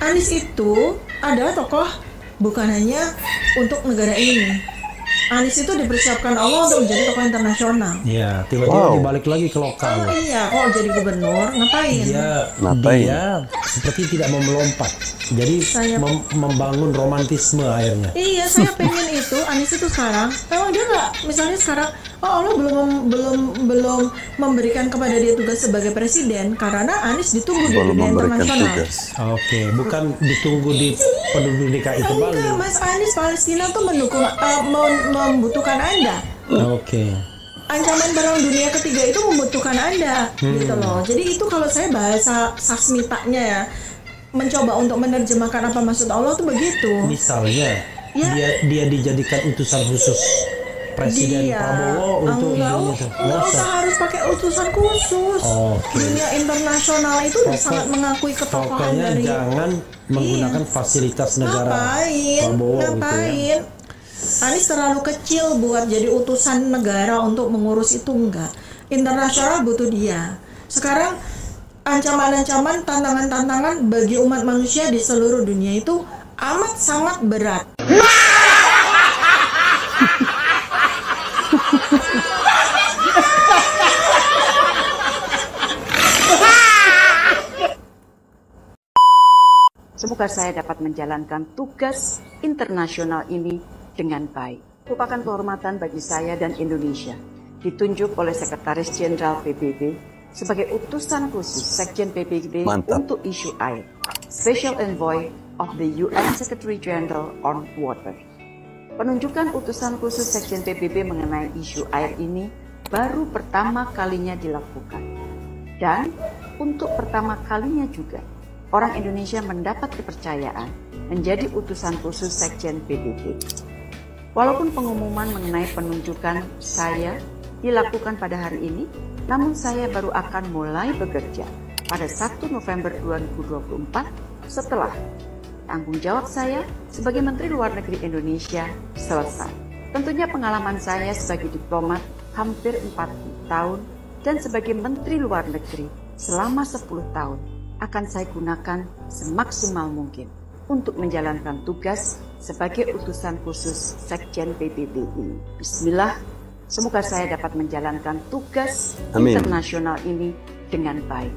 Anies itu adalah tokoh bukan hanya untuk negara ini. Anies itu dipersiapkan Allah untuk menjadi tokoh internasional. Ya, tiba-tiba dibalik lagi ke lokal. Iya, kok jadi gubernur? Ngapain? Dia seperti tidak mau melompat. Jadi membangun romantisme akhirnya. Iya, saya pengen itu Anies itu sekarang. Emang dia nggak, misalnya sekarang, Allah belum memberikan kepada dia tugas sebagai presiden karena Anies ditunggu di dunia internasional. Oke, bukan ditunggu di penduduk DKI kembali. Enggak, Mas Anies Palestina tuh membutuhkan Anda. Oke. Ancaman perang dunia ketiga itu membutuhkan Anda, gitu loh. Jadi itu kalau saya bahasa sasmitanya ya, mencoba untuk menerjemahkan apa maksud Allah tuh begitu. Misalnya, dia dijadikan utusan khusus Presiden Prabowo untuk nggak usah harus pakai utusan khusus. Dunia internasional itu sangat mengakui ketokohan dari. Jangan menggunakan fasilitas negara. Ngapain? Anies terlalu kecil buat jadi utusan negara untuk mengurus itu, enggak. Internasional butuh dia. Sekarang ancaman-ancaman, tantangan-tantangan bagi umat manusia di seluruh dunia itu amat sangat berat. Semoga saya dapat menjalankan tugas internasional ini dengan baik. Merupakan kehormatan bagi saya dan Indonesia ditunjuk oleh Sekretaris Jenderal PBB sebagai utusan khusus Sekjen PBB untuk isu air, Special Envoy of the UN Secretary General on Water. Penunjukan utusan khusus Sekjen PBB mengenai isu air ini baru pertama kalinya dilakukan. Dan untuk pertama kalinya juga, orang Indonesia mendapat kepercayaan menjadi utusan khusus Sekjen PBB. Walaupun pengumuman mengenai penunjukan saya dilakukan pada hari ini, namun saya baru akan mulai bekerja pada 1 November 2024 setelah tanggung jawab saya sebagai Menteri Luar Negeri Indonesia selesai. Tentunya pengalaman saya sebagai diplomat hampir 40 tahun dan sebagai Menteri Luar Negeri selama 10 tahun akan saya gunakan semaksimal mungkin untuk menjalankan tugas sebagai utusan khusus Sekjen PBB ini. Bismillah, semoga saya dapat menjalankan tugas internasional ini dengan baik.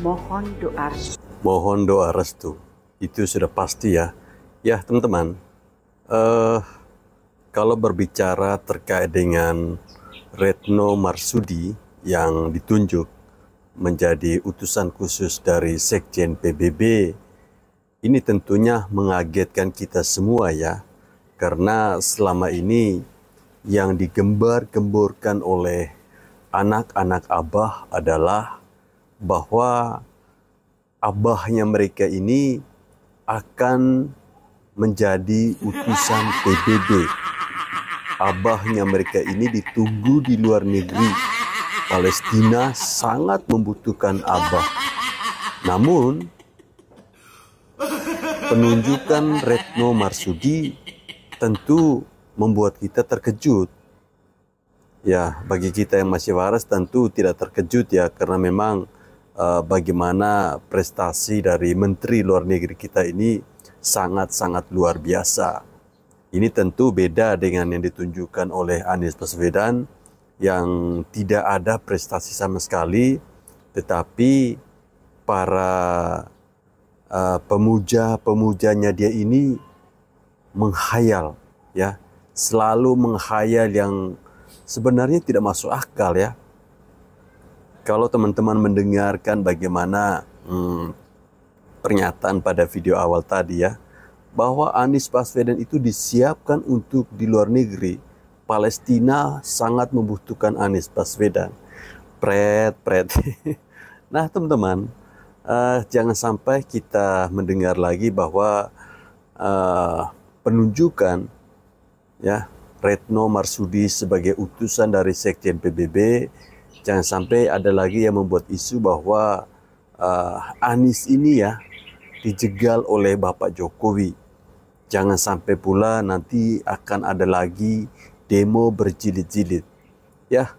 Mohon doa restu. Mohon doa restu. Itu sudah pasti ya. Ya teman-teman, kalau berbicara terkait dengan Retno Marsudi yang ditunjuk menjadi utusan khusus dari Sekjen PBB, ini tentunya mengagetkan kita semua ya, karena selama ini yang digembar-gemborkan oleh anak-anak Abah adalah bahwa abahnya mereka ini akan menjadi utusan PBB. Abahnya mereka ini ditunggu di luar negeri. Palestina sangat membutuhkan Abah. Namun, penunjukan Retno Marsudi tentu membuat kita terkejut. Ya, bagi kita yang masih waras tentu tidak terkejut ya, karena memang bagaimana prestasi dari Menteri Luar Negeri kita ini sangat-sangat luar biasa. Ini tentu beda dengan yang ditunjukkan oleh Anies Baswedan yang tidak ada prestasi sama sekali, tetapi para pemuja-pemujanya dia ini menghayal ya, selalu menghayal yang sebenarnya tidak masuk akal ya. Kalau teman-teman mendengarkan bagaimana pernyataan pada video awal tadi ya, bahwa Anies Baswedan itu disiapkan untuk di luar negeri. Palestina sangat membutuhkan Anies Baswedan. Pret. Nah teman-teman, jangan sampai kita mendengar lagi bahwa penunjukan ya Retno Marsudi sebagai utusan dari Sekjen PBB, jangan sampai ada lagi yang membuat isu bahwa Anies ini ya dijegal oleh Bapak Jokowi. Jangan sampai pula nanti akan ada lagi demo berjilid-jilid. Ya,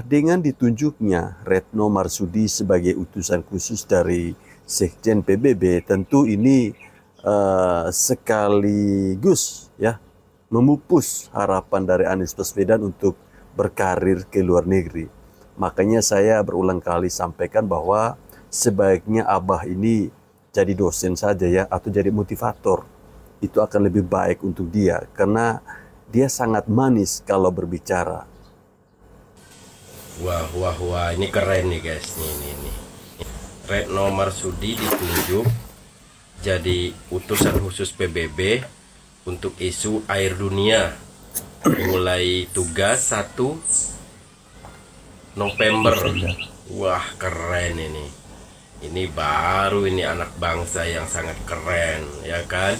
dengan ditunjuknya Retno Marsudi sebagai utusan khusus dari Sekjen PBB, tentu ini sekaligus ya memupus harapan dari Anies Baswedan untuk berkarir ke luar negeri. Makanya saya berulang kali sampaikan bahwa sebaiknya Abah ini jadi dosen saja ya, atau jadi motivator. Itu akan lebih baik untuk dia, karena dia sangat manis kalau berbicara. Wah, ini keren nih guys, nih. Retno Marsudi ditunjuk jadi utusan khusus PBB untuk isu air dunia, mulai tugas 1 November. Wah, keren ini. Ini baru ini anak bangsa yang sangat keren, ya kan?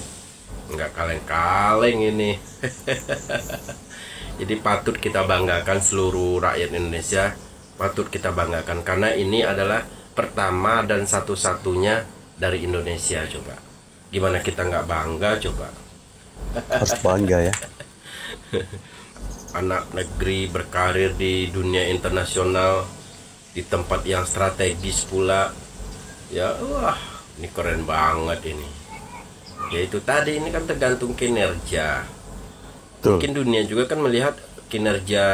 Nggak kaleng-kaleng ini. Jadi patut kita banggakan, seluruh rakyat Indonesia patut kita banggakan, karena ini adalah pertama dan satu-satunya dari Indonesia. Coba gimana kita nggak bangga coba? Harus bangga ya. Anak negeri berkarir di dunia internasional, di tempat yang strategis pula ya. Wah, ini keren banget ini. Ya itu tadi, ini kan tergantung kinerja. Betul. Mungkin dunia juga kan melihat kinerja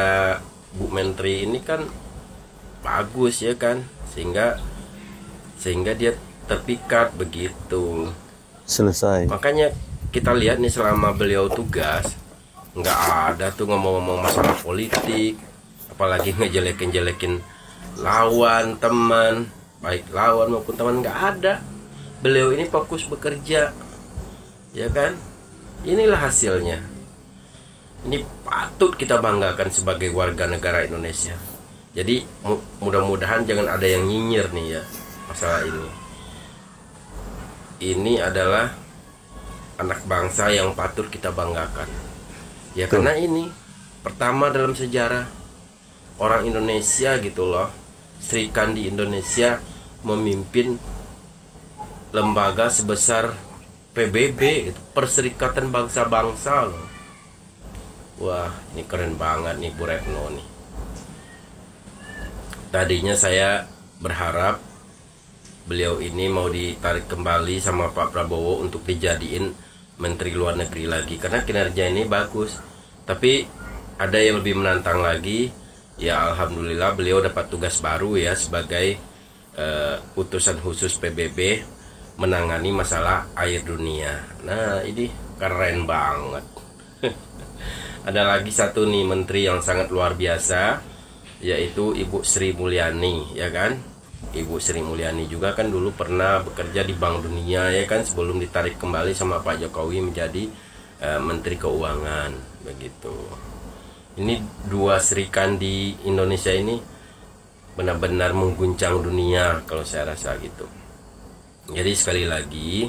Bu Menteri ini kan bagus ya kan, sehingga dia terpikat begitu. Selesai. Makanya kita lihat nih selama beliau tugas, nggak ada tuh ngomong-ngomong masalah politik, apalagi ngejelekin lawan, teman, baik lawan maupun teman, nggak ada. Beliau ini fokus bekerja, ya kan? Inilah hasilnya. Ini patut kita banggakan sebagai warga negara Indonesia. Jadi mudah-mudahan jangan ada yang nyinyir nih ya masalah ini. Ini adalah anak bangsa yang patut kita banggakan. Ya karena ini pertama dalam sejarah orang Indonesia gitu loh, Sri Kandi Indonesia memimpin lembaga sebesar PBB, Perserikatan Bangsa-Bangsa loh. Wah, ini keren banget nih Bu Retno nih. Tadinya saya berharap beliau ini mau ditarik kembali sama Pak Prabowo untuk dijadiin Menteri Luar Negeri lagi, karena kinerja ini bagus. Tapi ada yang lebih menantang lagi. Ya alhamdulillah beliau dapat tugas baru ya sebagai utusan khusus PBB menangani masalah air dunia. Nah ini keren banget. Ada lagi satu nih menteri yang sangat luar biasa, yaitu Ibu Sri Mulyani, ya kan? Ibu Sri Mulyani juga kan dulu pernah bekerja di Bank Dunia, ya kan, sebelum ditarik kembali sama Pak Jokowi menjadi Menteri Keuangan, begitu. Ini dua Sri Kandi Indonesia ini benar-benar mengguncang dunia kalau saya rasa gitu. Jadi sekali lagi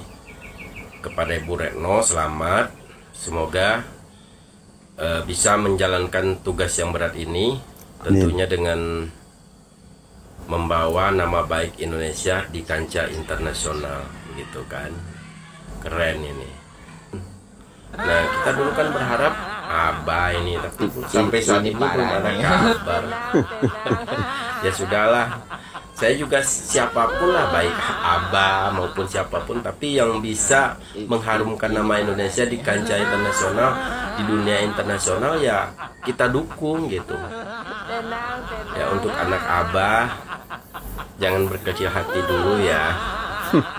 kepada Ibu Retno selamat, semoga bisa menjalankan tugas yang berat ini, tentunya dengan membawa nama baik Indonesia di kancah internasional, gitu kan. Keren ini. Nah kita dulu kan berharap Abah ini, tapi sampai saat ini belum ada kabar. Ya sudahlah, saya juga siapapun lah, baik Abah maupun siapapun, tapi yang bisa mengharumkan nama Indonesia di kancah internasional, di dunia internasional, ya kita dukung gitu. Ya untuk anak Abah jangan berkecil hati dulu ya,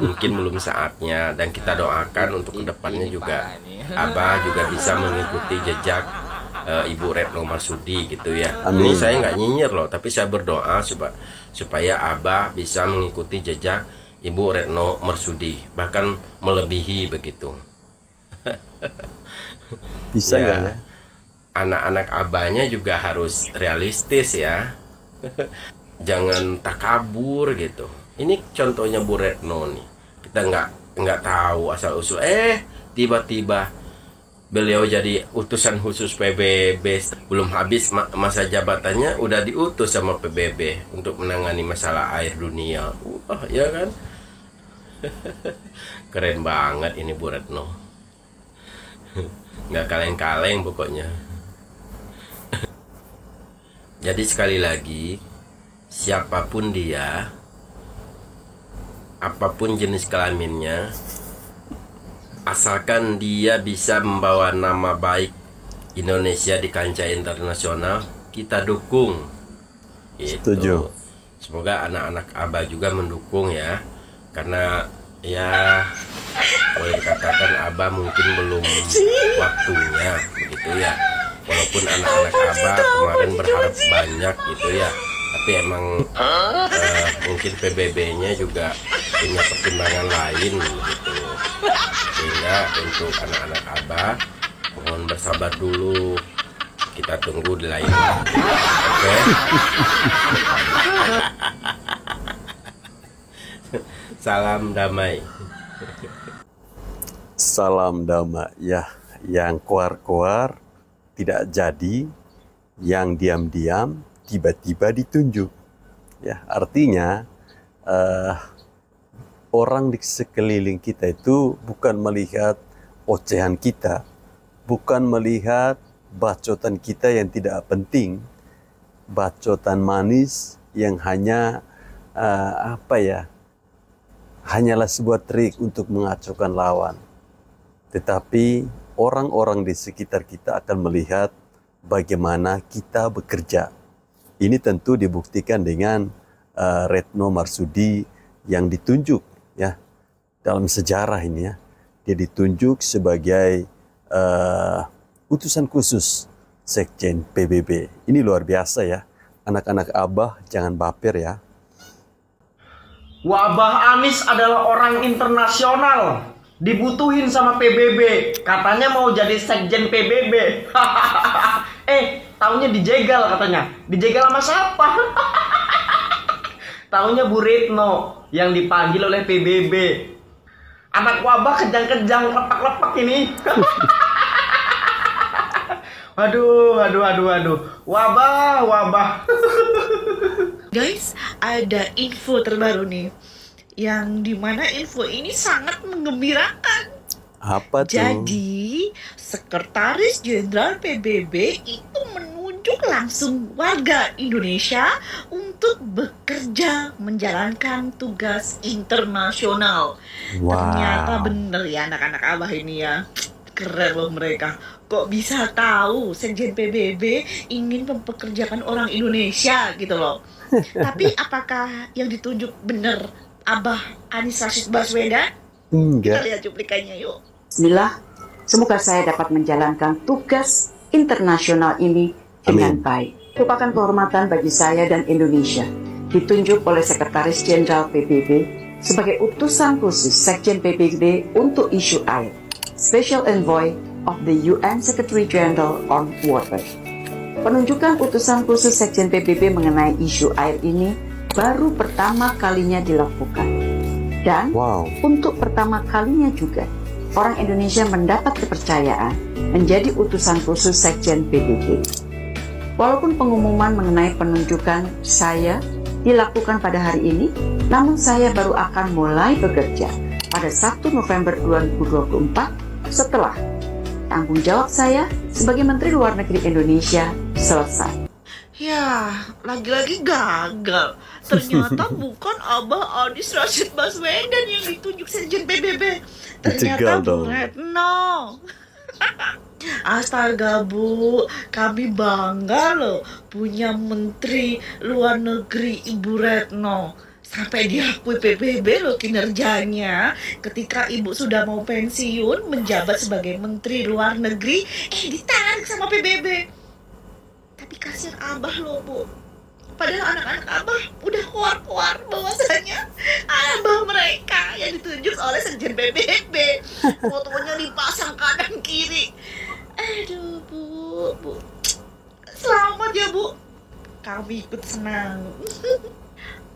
mungkin belum saatnya, dan kita doakan untuk kedepannya juga Abah juga bisa mengikuti jejak Ibu Retno Marsudi gitu ya. Amin. Ini saya nggak nyinyir loh, tapi saya berdoa supaya Abah bisa mengikuti jejak Ibu Retno Marsudi, bahkan melebihi begitu. Bisa ya, ya? Anak-anak Abahnya juga harus realistis ya. Jangan takabur gitu. Ini contohnya Bu Retno nih. Kita nggak tahu asal usul. Tiba-tiba beliau jadi utusan khusus PBB, belum habis masa jabatannya udah diutus sama PBB untuk menangani masalah air dunia. Wah, ya kan? Keren banget ini Bu Retno. Nggak kaleng-kaleng pokoknya. Jadi sekali lagi, siapapun dia, apapun jenis kelaminnya, asalkan dia bisa membawa nama baik Indonesia di kancah internasional, kita dukung. Gitu. Setuju. Semoga anak-anak Abah juga mendukung ya, karena ya boleh dikatakan Abah mungkin belum waktunya begitu ya. Walaupun anak-anak Abah kemarin berharap banyak gitu ya, tapi emang mungkin PBB-nya juga punya pertimbangan lain gitu. Sehingga untuk anak-anak Abah mohon bersabar dulu, kita tunggu di lain waktu. Oke. Salam damai. Salam damai. Ya, yang koar-koar tidak jadi, yang diam-diam tiba-tiba ditunjuk. Ya, artinya orang di sekeliling kita itu bukan melihat ocehan kita, bukan melihat bacotan kita yang tidak penting, bacotan manis yang hanya hanyalah sebuah trik untuk mengacaukan lawan. Tetapi orang-orang di sekitar kita akan melihat bagaimana kita bekerja. Ini tentu dibuktikan dengan Retno Marsudi yang ditunjuk ya dalam sejarah ini ya. Dia ditunjuk sebagai utusan khusus Sekjen PBB. Ini luar biasa ya. Anak-anak Abah jangan baper ya. Wabah Anies adalah orang internasional. Dibutuhin sama PBB. Katanya mau jadi sekjen PBB. Taunya dijegal katanya. Dijegal sama siapa? Taunya Bu Retno yang dipanggil oleh PBB. Anak wabah kejang-kejang, lepak-lepak ini. Aduh. Wabah. Guys, ada info terbaru nih, yang dimana info ini sangat menggembirakan. Apa tuh? Jadi, Sekretaris Jenderal PBB itu menunjuk langsung warga Indonesia untuk bekerja menjalankan tugas internasional. Wow. Ternyata bener ya anak-anak Abah ini ya. Keren loh mereka. Kok bisa tahu Sekjen PBB ingin mempekerjakan orang Indonesia gitu loh. Tapi apakah yang ditunjuk bener Abah Anies Rashid Baswedan? Enggak. Kita lihat cuplikannya yuk. Bismillah, semoga saya dapat menjalankan tugas internasional ini dengan baik. Merupakan kehormatan bagi saya dan Indonesia ditunjuk oleh Sekretaris Jenderal PBB sebagai utusan khusus Sekjen PBB untuk isu air, Special Envoy of the UN Secretary General on Water. Penunjukan utusan khusus Sekjen PBB mengenai isu air ini baru pertama kalinya dilakukan. Dan untuk pertama kalinya juga, orang Indonesia mendapat kepercayaan menjadi utusan khusus Sekjen PBB. Walaupun pengumuman mengenai penunjukan saya dilakukan pada hari ini, namun saya baru akan mulai bekerja pada 1 November 2024 setelah tanggung jawab saya sebagai Menteri Luar Negeri Indonesia selesai. Ya, lagi-lagi gagal. Ternyata bukan Abah Anies Rashid Baswedan yang ditunjuk Sekjen PBB. Ternyata Bu Retno. Astaga Bu, kami bangga loh punya Menteri Luar Negeri Ibu Retno. Sampai diakui PBB loh kinerjanya. Ketika Ibu sudah mau pensiun menjabat sebagai Menteri Luar Negeri, ditarik sama PBB. Tapi kasihan Abah loh Bu. Padahal anak-anak Abah udah keluar-keluar bahwasanya Abah mereka yang ditunjuk oleh Sekjen PBB. Fotonya dipasang kanan kiri. Aduh Bu. Selamat ya Bu. Kami ikut senang.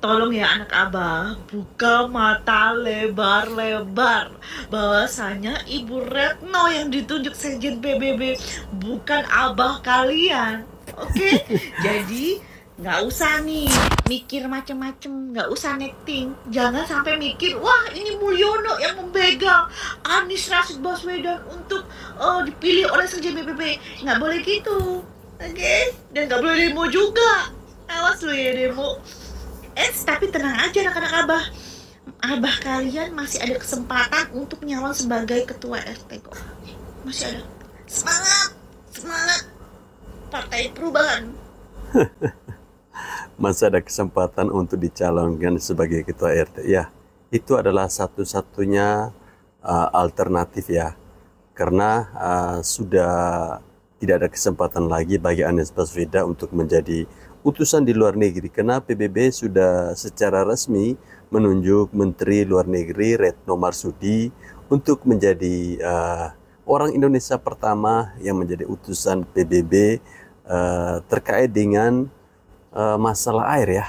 Tolong ya anak Abah, buka mata lebar-lebar bahwasanya Ibu Retno yang ditunjuk Sekjen PBB, bukan Abah kalian. Oke? Jadi nggak usah nih mikir macem-macem, nggak usah netting. Jangan sampai mikir, wah ini Mulyono yang membegal Anies Rashid Baswedan untuk dipilih oleh Sekjen PBB. Nggak boleh gitu, oke? Dan nggak boleh demo juga. Awas lu ya demo. Tapi tenang aja anak-anak Abah. abah kalian masih ada kesempatan untuk nyalon sebagai ketua RT kok. Masih ada. Semangat, semangat. Partai Perubahan. Masih ada kesempatan untuk dicalonkan sebagai ketua RT. Ya, itu adalah satu-satunya alternatif ya. Karena sudah tidak ada kesempatan lagi bagi Anies Baswedan untuk menjadi utusan di luar negeri. Karena PBB sudah secara resmi menunjuk Menteri Luar Negeri Retno Marsudi untuk menjadi orang Indonesia pertama yang menjadi utusan PBB terkait dengan masalah air ya.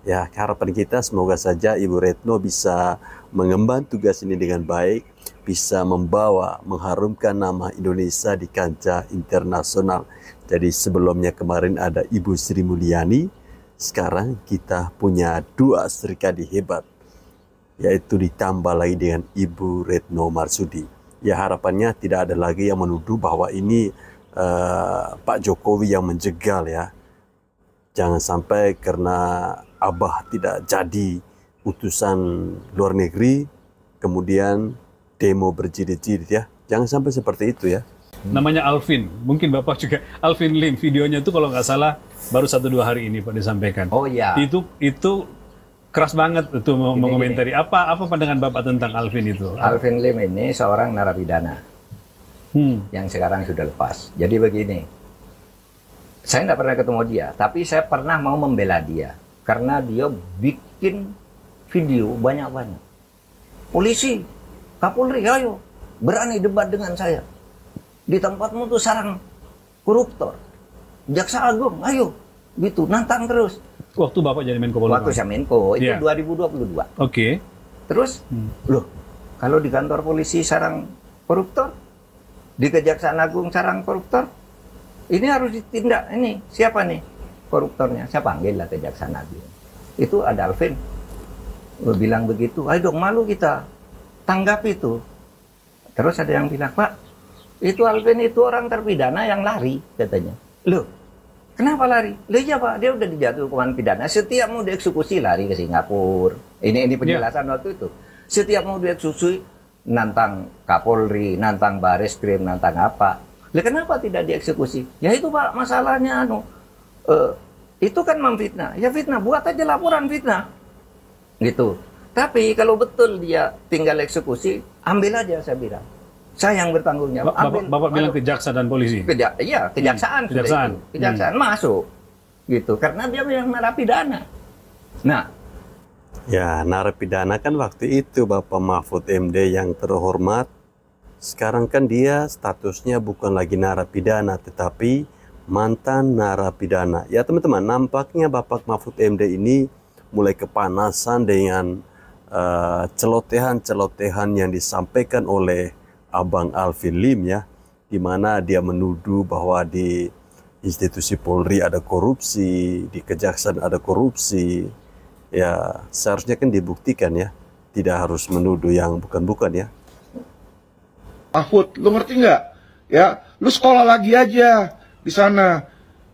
Ya, harapan kita semoga saja Ibu Retno bisa mengemban tugas ini dengan baik, bisa membawa, mengharumkan nama Indonesia di kancah internasional. Jadi sebelumnya kemarin ada Ibu Sri Mulyani, sekarang kita punya dua Serikadi hebat, yaitu ditambah lagi dengan Ibu Retno Marsudi. Ya, harapannya tidak ada lagi yang menuduh bahwa ini Pak Jokowi yang menjegal ya. Jangan sampai karena Abah tidak jadi utusan luar negeri, kemudian demo berjilid-jilid ya. Jangan sampai seperti itu ya. Namanya Alvin, mungkin Bapak juga Alvin Lim, videonya itu kalau nggak salah baru 1-2 hari ini Pak disampaikan. Oh iya. Itu keras banget itu mengomentari. Apa pandangan Bapak tentang Alvin itu? Alvin Lim ini seorang narapidana yang sekarang sudah lepas. Jadi begini, saya nggak pernah ketemu dia, tapi saya pernah mau membela dia karena dia bikin video banyak-banyak. Polisi, Kapolri, ayo berani debat dengan saya. Di tempatmu tuh sarang koruptor. Jaksa Agung, ayo gitu, nantang terus. Waktu Bapak jadi Menko Polhukam? Waktu saya Menko, itu Yeah. 2022. Oke. Terus, loh, kalau di kantor polisi sarang koruptor, di Kejaksaan Agung sarang koruptor, ini harus ditindak. Ini siapa nih koruptornya? Saya panggil lah Kejaksaan Agung. Itu ada Alvin. Bilang begitu, ayo dong malu kita. Tanggap itu. Terus ada yang bilang, Pak, itu Alvin itu orang terpidana yang lari, katanya. Loh, kenapa lari? Loh iya Pak, dia udah dijatuh hukuman pidana. Setiap mau dieksekusi lari ke Singapura. Ini penjelasan waktu itu. Setiap mau dieksekusi nantang Kapolri, nantang Bareskrim, nantang apa. Lah kenapa tidak dieksekusi? Ya itu Pak, masalahnya itu kan memfitnah. Ya fitnah, buat aja laporan fitnah. Gitu. Tapi kalau betul dia tinggal eksekusi, ambil aja saya bilang. Saya yang bertanggung jawab. Bapak bilang ke jaksa dan polisi? Iya, kejaksaan. Kejaksaan. Kejaksaan masuk. Gitu. Karena dia yang narapidana. Nah. Ya, narapidana kan waktu itu Bapak Mahfud MD yang terhormat. Sekarang kan dia statusnya bukan lagi narapidana, tetapi mantan narapidana. Ya teman-teman, nampaknya Bapak Mahfud MD ini mulai kepanasan dengan celotehan-celotehan yang disampaikan oleh Abang Alvin Lim ya, di mana dia menuduh bahwa di institusi Polri ada korupsi, di Kejaksaan ada korupsi. Ya, seharusnya kan dibuktikan ya, tidak harus menuduh yang bukan-bukan ya. Mahfud, lu ngerti nggak? Ya, lu sekolah lagi aja di sana.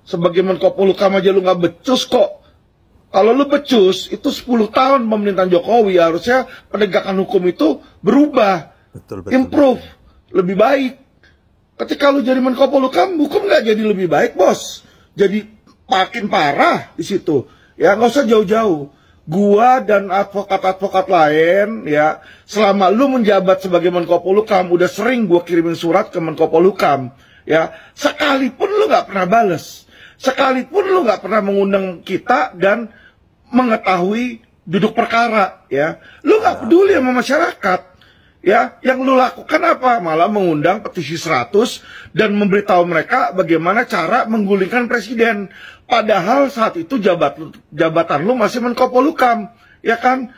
Sebagai Menko Polhukam aja lu nggak becus kok. Kalau lu becus, itu 10 tahun pemerintahan Jokowi, harusnya penegakan hukum itu berubah. Betul. Improve, lebih baik. Ketika lu jadi Menko Polhukam, hukum nggak jadi lebih baik, bos. Jadi makin parah di situ. Ya, nggak usah jauh-jauh. Gua dan advokat-advokat lain, ya, selama lu menjabat sebagai Menko Polhukam, udah sering gua kirimin surat ke Menko Polhukam, ya, sekalipun lu nggak pernah bales, sekalipun lu nggak pernah mengundang kita dan mengetahui duduk perkara, ya, lu nggak peduli sama masyarakat, ya, yang lu lakukan apa? Malah mengundang petisi 100 dan memberitahu mereka bagaimana cara menggulingkan presiden. Padahal saat itu jabatan lu masih Menko Polhukam, ya kan?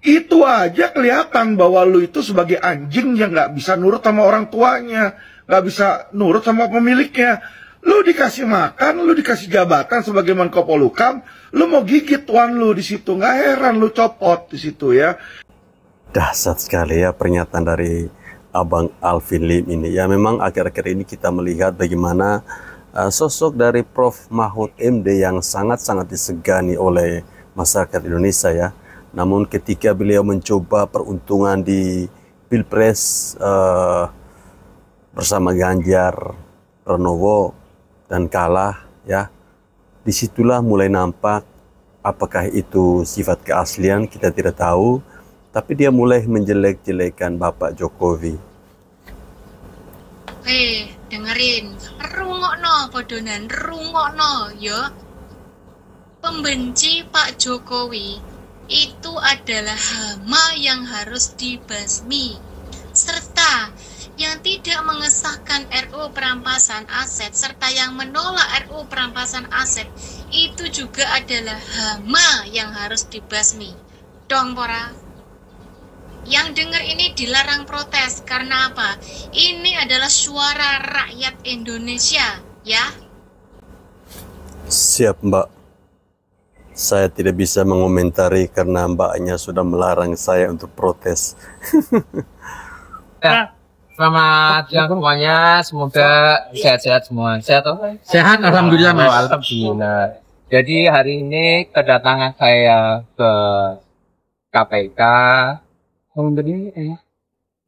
Itu aja kelihatan bahwa lu itu sebagai anjing yang nggak bisa nurut sama orang tuanya, nggak bisa nurut sama pemiliknya. Lu dikasih makan, lu dikasih jabatan sebagai Menko Polhukam, lu mau gigit tuan lu di situ, nggak heran lu copot di situ ya. Dahsyat sekali ya pernyataan dari Abang Alvin Lim ini. Ya memang akhir-akhir ini kita melihat bagaimana sosok dari Prof. Mahfud MD yang sangat-sangat disegani oleh masyarakat Indonesia ya. Namun ketika beliau mencoba peruntungan di Pilpres bersama Ganjar Pranowo dan kalah, ya, disitulah mulai nampak apakah itu sifat keaslian kita tidak tahu, tapi dia mulai menjelek-jelekan Bapak Jokowi. Dengerin, rungokno podonan, rungokno ya. Pembenci Pak Jokowi itu adalah hama yang harus dibasmi, serta yang tidak mengesahkan RUU perampasan aset serta yang menolak RUU perampasan aset itu juga adalah hama yang harus dibasmi. Dong pora. Yang dengar ini dilarang protes karena apa? Ini adalah suara rakyat Indonesia, ya. Siap, Mbak. Saya tidak bisa mengomentari karena mbaknya sudah melarang saya untuk protes. Ya, selamat siang semuanya. Semoga sehat-sehat semua. Sehat toh? Sehat, alhamdulillah, Mas. Alhamdulillah. Jadi hari ini kedatangan saya ke KPK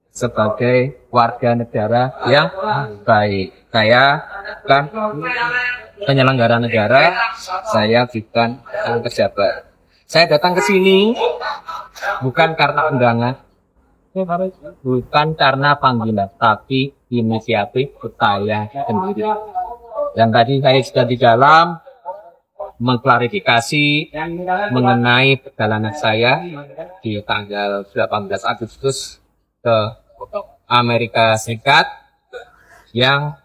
sebagai warga negara yang baik. Saya kan penyelenggara negara, saya bukan pejabat. Saya datang ke sini bukan karena undangan, bukan karena panggilan, tapi inisiatif saya sendiri. Dan tadi saya sudah di dalam mengklarifikasi mengenai perjalanan saya di tanggal 18 Agustus ke Amerika Serikat yang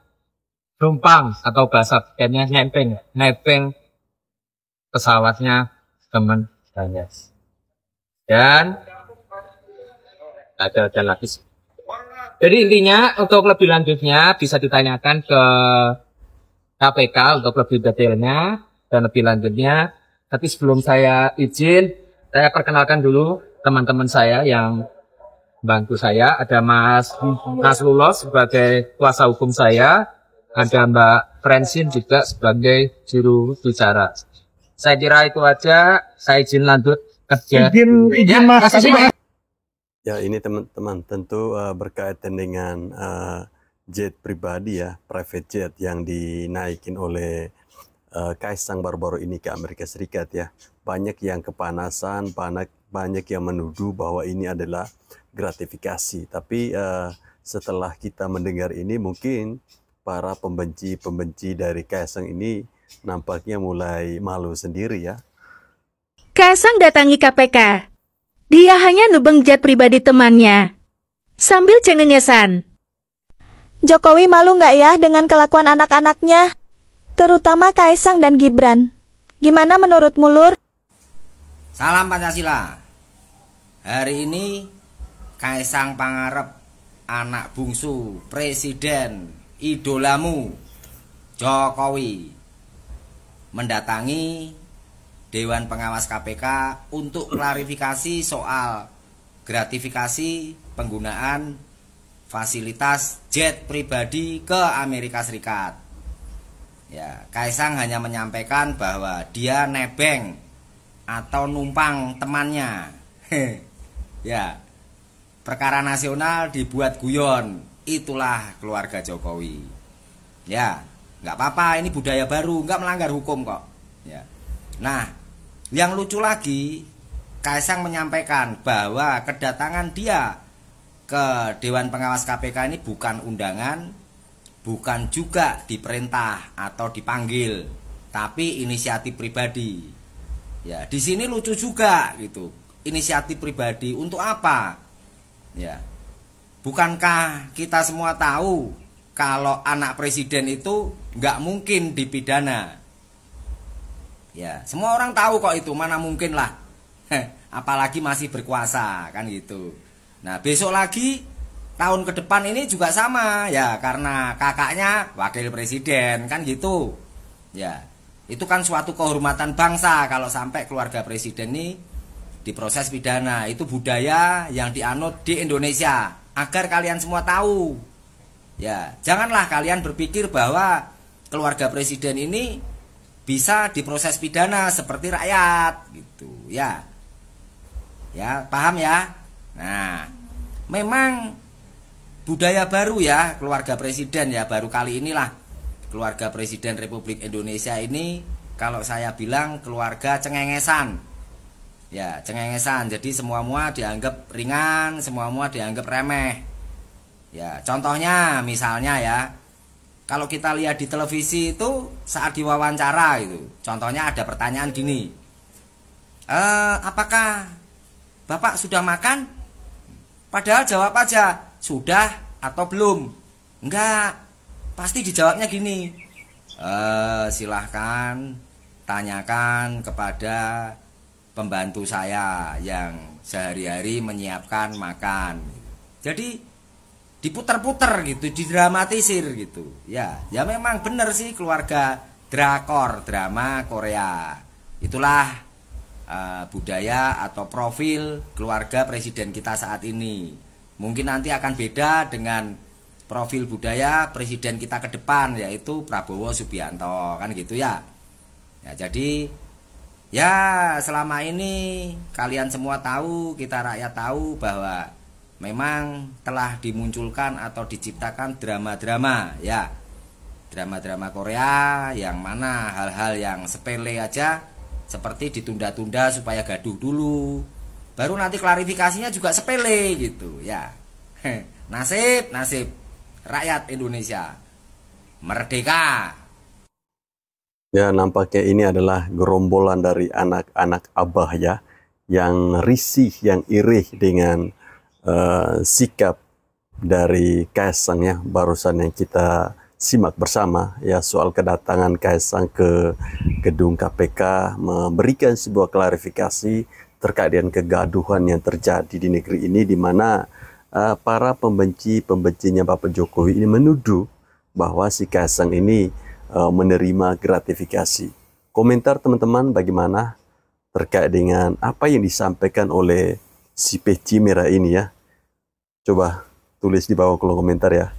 numpang atau bahasa tiketnya nepeng pesawatnya teman saya. Dan ada lagi. Jadi intinya untuk lebih lanjutnya bisa ditanyakan ke KPK untuk lebih detailnya dan lebih lanjutnya. Tapi sebelum saya izin, saya perkenalkan dulu teman-teman saya yang bantu saya. Ada Mas Nasrullah sebagai kuasa hukum saya, ada Mbak Francine juga sebagai juru bicara. Saya kira itu aja. Saya izin lanjut kerja. Izin Mas. Ya, ini teman-teman tentu berkaitan dengan jet pribadi ya, private jet yang dinaikin oleh Kaisang baru-baru ini ke Amerika Serikat ya. Banyak yang kepanasan, banyak yang menuduh bahwa ini adalah gratifikasi. Tapi setelah kita mendengar ini, mungkin para pembenci dari Kaisang ini nampaknya mulai malu sendiri ya. Kaisang datangi KPK. Dia hanya nubeng jet pribadi temannya. Sambil cengengesan. Jokowi malu nggak ya dengan kelakuan anak-anaknya? Terutama Kaisang dan Gibran. Gimana menurutmu, Lur? Salam Pancasila. Hari ini Kaisang Pangarep, anak bungsu Presiden idolamu Jokowi, mendatangi Dewan Pengawas KPK untuk klarifikasi soal gratifikasi penggunaan fasilitas jet pribadi ke Amerika Serikat. Ya, Kaisang hanya menyampaikan bahwa dia nebeng atau numpang temannya. Ya, perkara nasional dibuat guyon. Itulah keluarga Jokowi. Ya, nggak apa-apa, ini budaya baru, nggak melanggar hukum kok. Ya. Nah, yang lucu lagi, Kaisang menyampaikan bahwa kedatangan dia ke Dewan Pengawas KPK ini bukan undangan, bukan juga diperintah atau dipanggil, tapi inisiatif pribadi. Ya, di sini lucu juga gitu. Inisiatif pribadi untuk apa? Ya. Bukankah kita semua tahu kalau anak presiden itu nggak mungkin dipidana? Ya, semua orang tahu kok itu, mana mungkin lah. Apalagi masih berkuasa kan gitu. Nah, besok lagi tahun ke depan ini juga sama ya, karena kakaknya wakil presiden kan gitu. Ya, itu kan suatu kehormatan bangsa kalau sampai keluarga presiden ini diproses pidana. Itu budaya yang dianut di Indonesia. Agar kalian semua tahu. Ya, janganlah kalian berpikir bahwa keluarga presiden ini bisa diproses pidana seperti rakyat gitu ya. Ya, paham ya? Nah, memang budaya baru ya keluarga presiden ya, baru kali inilah keluarga presiden Republik Indonesia ini kalau saya bilang keluarga cengengesan. Ya, cengengesan. Jadi semua-mua dianggap ringan, semua-mua dianggap remeh. Ya, contohnya misalnya ya, kalau kita lihat di televisi itu saat diwawancara itu, contohnya ada pertanyaan gini. Apakah Bapak sudah makan? Padahal jawab aja, sudah atau belum. Enggak, pasti dijawabnya gini. Silahkan tanyakan kepada pembantu saya yang sehari-hari menyiapkan makan. Jadi diputer-puter gitu, didramatisir gitu. Ya memang benar sih keluarga drakor, drama Korea. Itulah budaya atau profil keluarga presiden kita saat ini. Mungkin nanti akan beda dengan profil budaya presiden kita ke depan, yaitu Prabowo Subianto, kan gitu ya. Ya, jadi ya selama ini kalian semua tahu, kita rakyat tahu bahwa memang telah dimunculkan atau diciptakan drama-drama ya. Drama-drama Korea yang mana hal-hal yang sepele aja seperti ditunda-tunda supaya gaduh dulu, baru nanti klarifikasinya juga sepele gitu ya. Nasib rakyat Indonesia merdeka. Ya, nampaknya ini adalah gerombolan dari anak-anak abah ya, yang risih, yang irih dengan sikap dari Kaesang ya, barusan yang kita simak bersama ya, soal kedatangan Kaesang ke gedung KPK memberikan sebuah klarifikasi terkait dengan kegaduhan yang terjadi di negeri ini, di mana para pembencinya Bapak Jokowi ini menuduh bahwa si Kaesang ini menerima gratifikasi. Komentar teman-teman bagaimana terkait dengan apa yang disampaikan oleh si peci merah ini ya? Coba tulis di bawah kolom komentar ya.